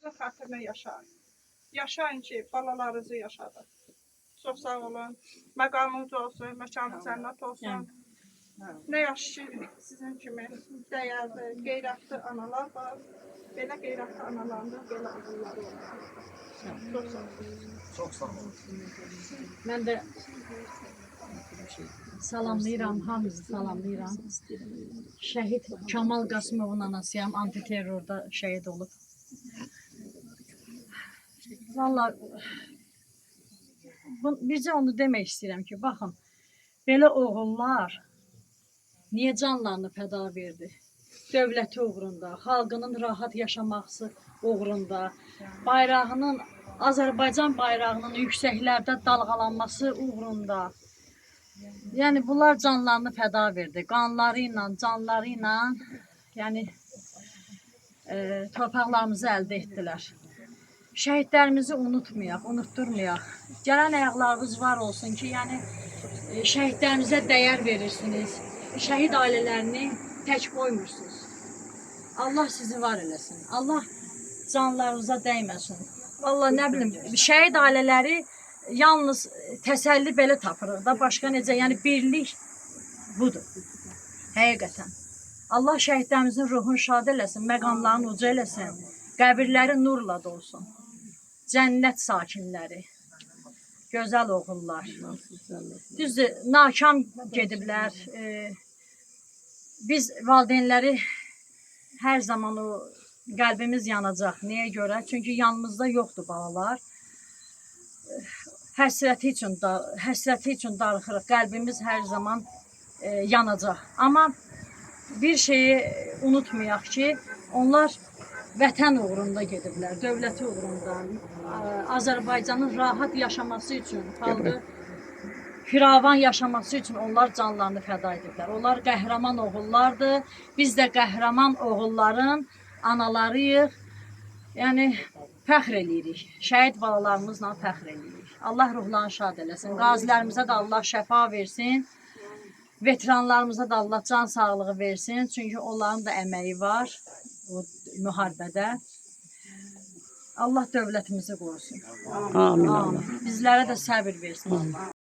Vətəninizin xatirinə yaşayın. Yaşayın ki, balalarınızı yaşadın. Çox sağ olun. Məqamınız olsun, məkanınız cənnət olsun. Nə yaxşı ki, sizin kimi dəyərli, qeyrətli analar var. Belə qeyrətli analarında belə oğulları olur. Çox sağ olun. Çox sağ olun. Mən də salamlayıram, hamınızı salamlayıram. Şəhid Kamal Qasımovun anasıyam, antiterrorda şəhid olub. Vallahi bircə onu demək istəyirəm ki, baxın, belə oğullar niyə canlarını fəda verdi? Dövləti uğrunda, xalqının rahat yaşaması uğrunda, bayrağının, Azərbaycan bayrağının yüksəklərdə dalğalanması uğrunda. Yəni bunlar canlarını fəda verdi. Qanları ilə, canları ilə, yəni torpaqlarımızı əldə etdilər. Şəhidlərimizi unutmayaq, unutturmayaq. Gələn ayaqlarınız var olsun ki, yəni şəhidlərimizə dəyər verirsiniz. Şəhid ailələrini tək qoymursunuz. Allah sizi var eləsin. Allah canlarınıza dəyməsin. Vallahi nə bilim, şəhid ailələri yalnız təsəlli belə tapırıq da, başqa necə, yəni birlik budur. Həqiqətən. Allah şəhidlərimizin ruhunu şad eləsin, məqamlarını uca eləsin, qəbirləri nurla dolsun. Cənnət sakinləri, gözəl oğullar. Düzdür, nakam gediblər. Biz valideynləri hər zaman o qəlbimiz yanacaq. Niyə görə? Çünki yanımızda yoxdur balalar. Həsrəti üçün darıxırıq. Qəlbimiz hər zaman yanacaq. Amma bir şeyi unutmayaq ki, onlar vətən uğrunda gediblər, dövləti uğrunda, Azərbaycanın rahat yaşaması üçün, xalqı firavan yaşaması üçün onlar canlarını fəda ediblər. Onlar qəhrəman oğullardır. Biz də qəhrəman oğulların analarıyıq. Yəni, fəxr eləyirik. Şəhid balalarımızla fəxr eləyirik. Allah ruhlarını şad eləsin. Qazilərimizə də Allah şəfa versin. Veteranlarımıza da Allah can sağlığı versin. Çünki onların da əməyi var bu müharibədə. Allah dövlətimizi qorusun. Amin. Bizlərə də səbir versin Allah.